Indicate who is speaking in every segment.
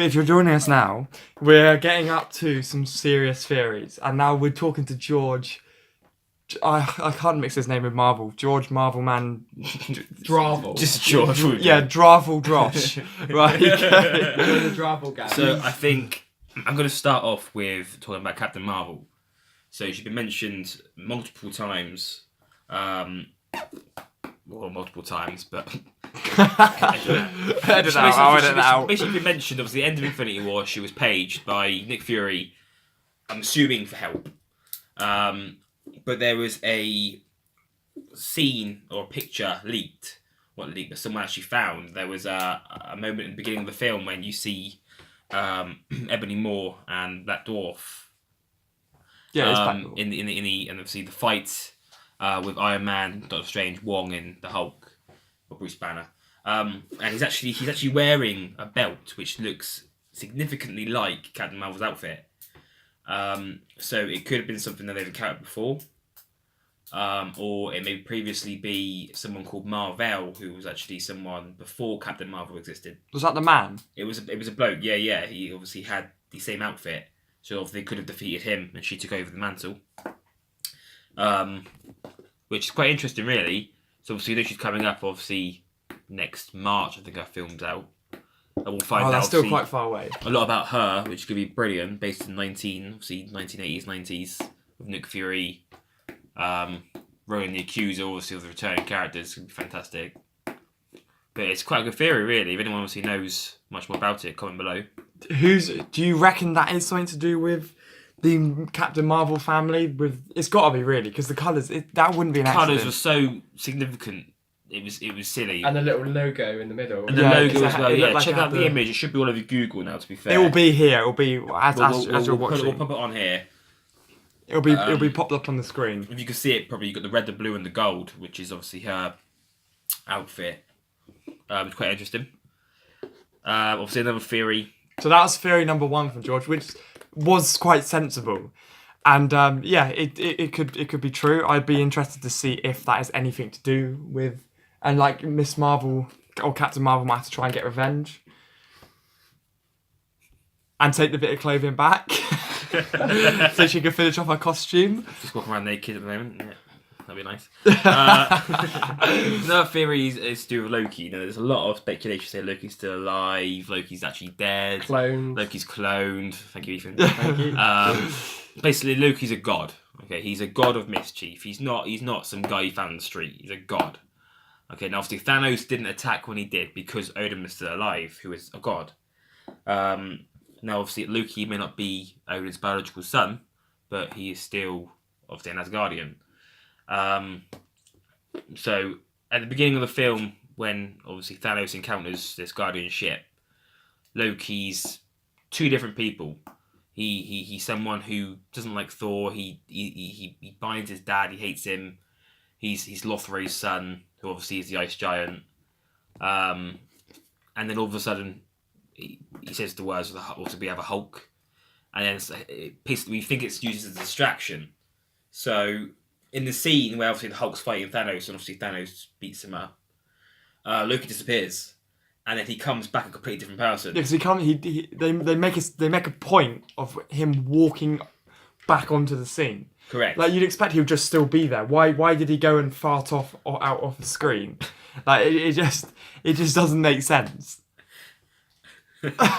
Speaker 1: But if you're joining us now, we're getting up to some serious theories, and now we're talking to George. I can't mix his name with Marvel. George Marvel Man.
Speaker 2: Dravel.
Speaker 3: Just George.
Speaker 1: Yeah, Giraffeyjosh. Right.
Speaker 2: The Dravel gang.
Speaker 3: So I think I'm going to start off with talking about Captain Marvel. So she's been mentioned multiple times. Multiple times, but
Speaker 1: Edit that out.
Speaker 3: Basically been mentioned, obviously, the end of Infinity War, she was paged by Nick Fury, I'm assuming for help. But there was a scene or a picture leaked. What leaked? But someone actually found. There was a moment in the beginning of the film when you see Ebony Maw and Black Dwarf.
Speaker 1: Yeah, it's Black Dwarf.
Speaker 3: In the and obviously the fight with Iron Man, Doctor Strange, Wong, and the Hulk, or Bruce Banner. And he's actually wearing a belt which looks significantly like Captain Marvel's outfit. So it could have been something that they've encountered before, or it may previously be someone called Marvel, who was actually someone before Captain Marvel existed.
Speaker 1: Was that the man?
Speaker 3: It was a bloke. Yeah. He obviously had the same outfit, so they could have defeated him, and she took over the mantle. Which is quite interesting, really. So obviously, she's coming up. Obviously, next March, I think her film's out. And we'll find out.
Speaker 1: That's still quite far away.
Speaker 3: A lot about her, which could be brilliant, based in 1980s, 90s, with Nick Fury, Ronan the Accuser, obviously of the returning characters. It's going to be fantastic. But it's quite a good theory, really. If anyone obviously knows much more about it, comment below.
Speaker 1: Do you reckon that is something to do with the Captain Marvel family? It's got to be, really, because the colours, that wouldn't be an accident.
Speaker 3: Colours were so significant. It was silly.
Speaker 2: And the little logo in the middle.
Speaker 3: And the logo as well. Yeah,
Speaker 1: like
Speaker 3: check out the image. It should be all over Google now, to be fair.
Speaker 1: It will be here. It will be as you're watching.
Speaker 3: We'll pop it on here.
Speaker 1: It'll be popped up on the screen.
Speaker 3: If you can see it, probably you've got the red, the blue, and the gold, which is obviously her outfit. It's quite interesting. Obviously, another theory.
Speaker 1: So that was theory number 1 from George, which was quite sensible. And it could be true. I'd be interested to see if that has anything to do with, and like Miss Marvel or Captain Marvel might have to try and get revenge and take the bit of clothing back so she can finish off her costume.
Speaker 3: Just walking around naked at the moment. Yeah, that'd be nice. Another theory is to do with Loki. You know, there's a lot of speculation saying Loki's still alive, Loki's actually dead, Loki's cloned. Thank you, Ethan.
Speaker 2: Thank you.
Speaker 3: Basically, Loki's a god. Okay, he's a god of mischief. He's not some guy you found in the street. He's a god. Okay, now obviously Thanos didn't attack when he did because Odin was still alive, who is a god. Now obviously Loki may not be Odin's biological son, but he is still obviously an Asgardian. So at the beginning of the film, when obviously Thanos encounters this Guardian ship, Loki's 2 different people. He's someone who doesn't like Thor. He binds his dad. He hates him. He's Lothray's son, who obviously is the ice giant. And then all of a sudden, he says the words, "Also, we have a Hulk," and then we think it's used as a distraction. So in the scene where obviously the Hulk's fighting Thanos, and obviously Thanos beats him up, Loki disappears. And then he comes back a completely different person.
Speaker 1: Yeah, because they make a point of him walking back onto the scene.
Speaker 3: Correct.
Speaker 1: Like you'd expect he would just still be there. Why did he go and fart off or out of the screen? Like it just doesn't make sense. Yeah,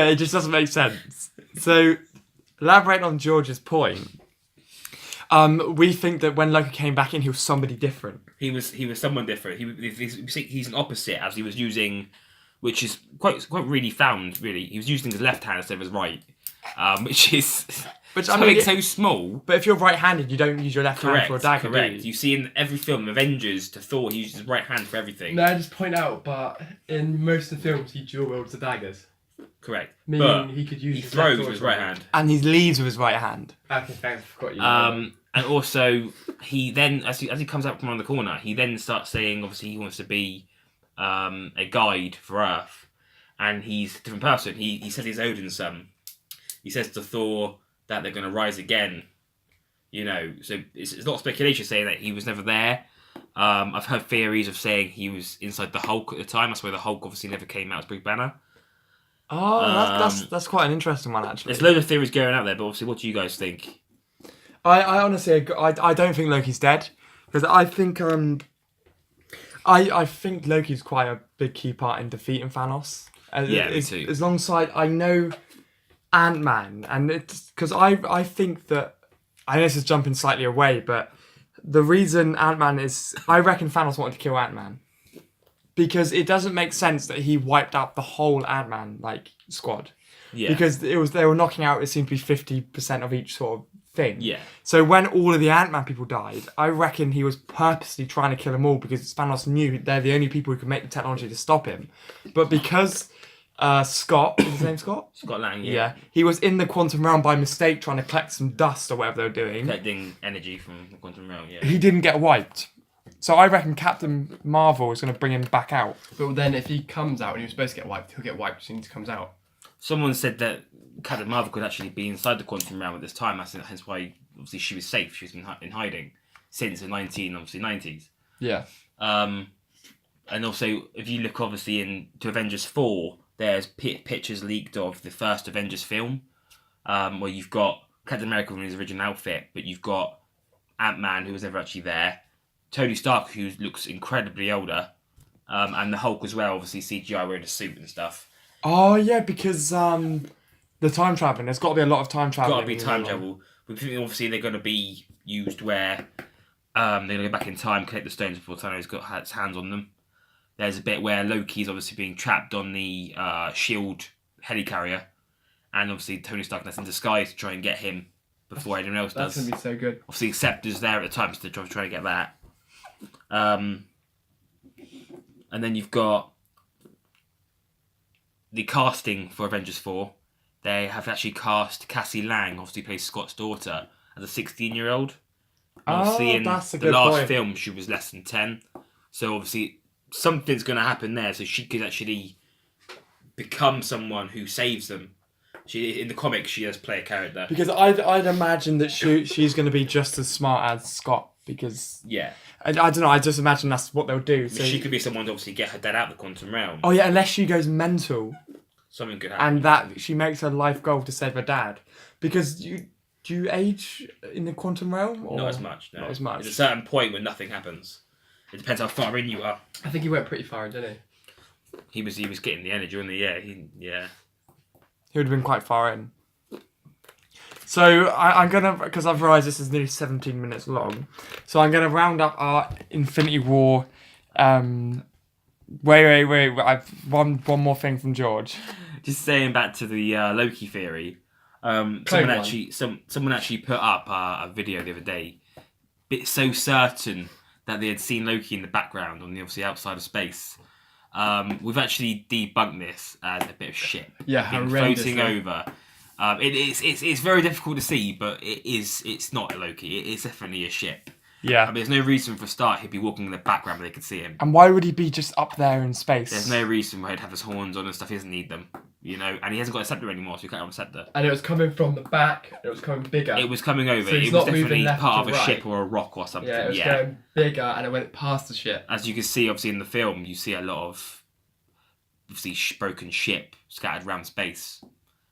Speaker 1: it just doesn't make sense. So elaborating on George's point. We think that when Loki came back in, he was somebody different.
Speaker 3: He was someone different. He's an opposite, as he was using, which is quite really found. Really, he was using his left hand instead of his right, which is so small.
Speaker 1: But if you're right-handed, you don't use your left hand for a dagger.
Speaker 3: Correct.
Speaker 1: Do you?
Speaker 3: You see in every film, Avengers to Thor, he uses his right hand for everything.
Speaker 2: No, I just point out, but in most of the films, he dual wields the daggers.
Speaker 3: Correct.
Speaker 2: Meaning
Speaker 3: but
Speaker 2: he could use.
Speaker 3: He throws with his right hand,
Speaker 1: and he leads with his right hand.
Speaker 2: Okay, thanks. I forgot you.
Speaker 3: And also, he then, as he comes up from around the corner, he then starts saying, obviously, he wants to be a guide for Earth. And he's a different person. He says he's Odin's son. He says to Thor that they're going to rise again. You know, so it's a lot of speculation saying that he was never there. I've heard theories of saying he was inside the Hulk at the time. That's why the Hulk obviously never came out as Brie Banner.
Speaker 1: Oh, that's quite an interesting one, actually.
Speaker 3: There's loads of theories going out there, but obviously, what do you guys think?
Speaker 1: I honestly, I don't think Loki's dead, because I think I think Loki's quite a big key part in defeating Thanos.
Speaker 3: Me too.
Speaker 1: As alongside, I know Ant-Man, and it's because I think that, I know this is jumping slightly away, but the reason Ant-Man is, I reckon Thanos wanted to kill Ant-Man. Because it doesn't make sense that he wiped out the whole Ant-Man squad.
Speaker 3: Yeah.
Speaker 1: Because they were knocking out, it seemed to be 50% of each sort of thing.
Speaker 3: Yeah.
Speaker 1: So when all of the Ant-Man people died, I reckon he was purposely trying to kill them all because Thanos knew they're the only people who could make the technology to stop him. But because Scott, is his name Scott?
Speaker 3: Scott Lang, yeah.
Speaker 1: Yeah. He was in the quantum realm by mistake trying to collect some dust or whatever they were doing.
Speaker 3: Collecting energy from the quantum realm, yeah.
Speaker 1: He didn't get wiped. So I reckon Captain Marvel is going to bring him back out.
Speaker 2: But then if he comes out and he was supposed to get wiped, he'll get wiped as soon as he comes out.
Speaker 3: Someone said that Captain Marvel could actually be inside the quantum realm at this time. Hence why, obviously, she was safe. She was in hiding since the 90s.
Speaker 1: Yeah.
Speaker 3: And also, if you look, obviously, into Avengers 4, there's pictures leaked of the first Avengers film, where you've got Captain America in his original outfit, but you've got Ant-Man, who was never actually there, Tony Stark, who looks incredibly older, and the Hulk as well, obviously CGI wearing a suit and stuff.
Speaker 1: Oh, yeah, because the time traveling. There's got to be a lot of time traveling.
Speaker 3: Got to be time travel. But obviously they're going to be used where they're going to go back in time, collect the stones before Thanos got his hands on them. There's a bit where Loki's obviously being trapped on the SHIELD helicarrier, and obviously Tony Stark is in disguise to try and get him before anyone else does.
Speaker 2: That's going to be so good.
Speaker 3: Obviously Scepter's there at the time, so they're trying to get that. And then you've got the casting for Avengers 4. They have actually cast Cassie Lang, obviously plays Scott's daughter, as a 16-year-old. Obviously in
Speaker 1: that's a
Speaker 3: the
Speaker 1: good
Speaker 3: last
Speaker 1: point.
Speaker 3: film, she was less than 10. So obviously something's going to happen there, so she could actually become someone who saves them. In the comics, she does play a character.
Speaker 1: Because I'd imagine that she's going to be just as smart as Scott. Because
Speaker 3: yeah,
Speaker 1: I don't know. I just imagine that's what they'll do. So
Speaker 3: she could be someone to obviously get her dad out of the quantum realm.
Speaker 1: Oh yeah, unless she goes mental.
Speaker 3: Something could happen.
Speaker 1: And that she makes her life goal to save her dad. Because do you age in the quantum realm? Or?
Speaker 3: Not as much, no.
Speaker 1: Not as much.
Speaker 3: There's a certain point when nothing happens. It depends how far in you are.
Speaker 2: I think he went pretty far, didn't he?
Speaker 3: He was getting the energy, wasn't he? Yeah.
Speaker 1: He would have been quite far in. So I'm going to, because I've realised this is nearly 17 minutes long, so I'm going to round up our Infinity War. Wait. I've one more thing from George.
Speaker 3: Just saying back to the Loki theory. Someone actually put up a video the other day. It's so certain that they had seen Loki in the background on the obviously outside of space. We've actually debunked this as a bit of shit.
Speaker 2: Yeah,
Speaker 3: floating
Speaker 2: horrendously.
Speaker 3: over. It's very difficult to see, but it's not a Loki. It's definitely a ship.
Speaker 1: Yeah.
Speaker 3: I mean, there's no reason for a start he'd be walking in the background where they could see him.
Speaker 1: And why would he be just up there in space?
Speaker 3: There's no reason why he'd have his horns on and stuff. He doesn't need them, and he hasn't got a scepter anymore, so he can't have a scepter.
Speaker 2: And it was coming from the back. It was coming bigger.
Speaker 3: It was coming over.
Speaker 2: So he's
Speaker 3: it was
Speaker 2: not moving
Speaker 3: definitely
Speaker 2: left
Speaker 3: part
Speaker 2: to
Speaker 3: of a
Speaker 2: right.
Speaker 3: ship or a rock or something.
Speaker 2: Yeah, it was going bigger, and it went past the ship.
Speaker 3: As you can see, obviously in the film, you see a lot of obviously broken ship scattered around space.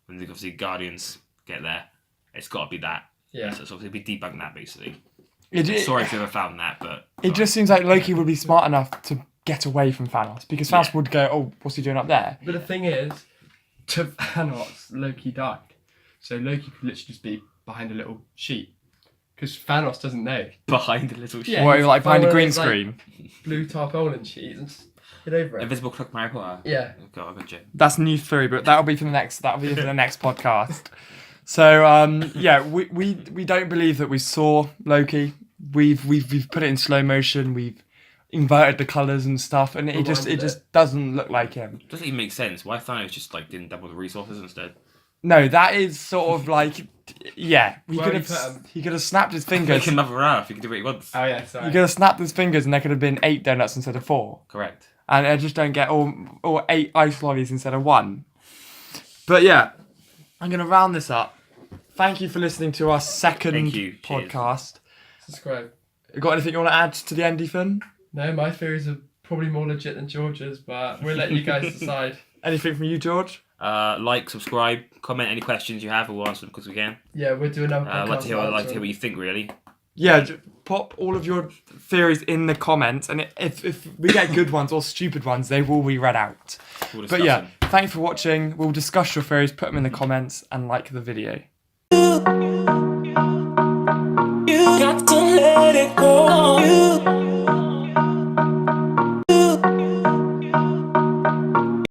Speaker 3: When the obviously Guardians get there, it's got to be that.
Speaker 2: Yeah.
Speaker 3: So it's obviously we debunked that basically.
Speaker 1: Sorry
Speaker 3: if you ever found that, but
Speaker 1: it just seems like Loki would be smart enough to get away from Thanos, because Thanos
Speaker 3: Yeah.
Speaker 1: would go, "Oh, what's he doing up there?"
Speaker 2: But the thing is, to Thanos, Loki died. So Loki could literally just be behind a little sheet. Because Thanos doesn't know.
Speaker 3: behind a little ship.
Speaker 2: Yeah.
Speaker 1: What,
Speaker 2: he's
Speaker 1: like behind a
Speaker 2: following
Speaker 1: green
Speaker 2: his, like,
Speaker 1: screen?
Speaker 2: Blue tarpaulin sheet and just get over it.
Speaker 3: Invisible Cloak Harry Potter.
Speaker 2: Yeah.
Speaker 3: Oh God, I got you.
Speaker 1: That's new theory, but that'll be for the next podcast. So we don't believe that we saw Loki. We've put it in slow motion. We've inverted the colours and stuff, and it just doesn't look like him.
Speaker 3: Doesn't even make sense. Why Thanos just didn't double the resources instead?
Speaker 1: No, that is sort of like, yeah. He
Speaker 2: Where
Speaker 1: could
Speaker 2: he put 'em?
Speaker 1: have snapped his
Speaker 3: Make
Speaker 1: fingers.
Speaker 3: him Mother Earth. He can do what he wants.
Speaker 2: Oh yeah,
Speaker 1: He
Speaker 2: sorry.
Speaker 1: could have snapped his fingers, and there could have been 8 donuts instead of 4.
Speaker 3: Correct.
Speaker 1: And I just don't get or 8 ice lollies instead of 1. But yeah, I'm gonna round this up. Thank you for listening to our second
Speaker 3: Thank you. Cheers.
Speaker 1: podcast.
Speaker 2: Subscribe.
Speaker 1: Got anything you want to add to the end, Ethan?
Speaker 2: No, my theories are probably more legit than George's, but we'll let you guys decide.
Speaker 1: Anything from you, George?
Speaker 3: Like, subscribe, comment any questions you have, we'll answer them because we can.
Speaker 2: Yeah, we'll do another podcast.
Speaker 3: I'd like to hear what you think, really.
Speaker 1: Yeah, pop all of your theories in the comments, and if we get good ones or stupid ones, they will be read out.
Speaker 3: We'll
Speaker 1: But
Speaker 3: discuss
Speaker 1: yeah,
Speaker 3: them.
Speaker 1: thanks for watching. We'll discuss your theories, put them in the comments, and like the video.
Speaker 4: You got to let it go.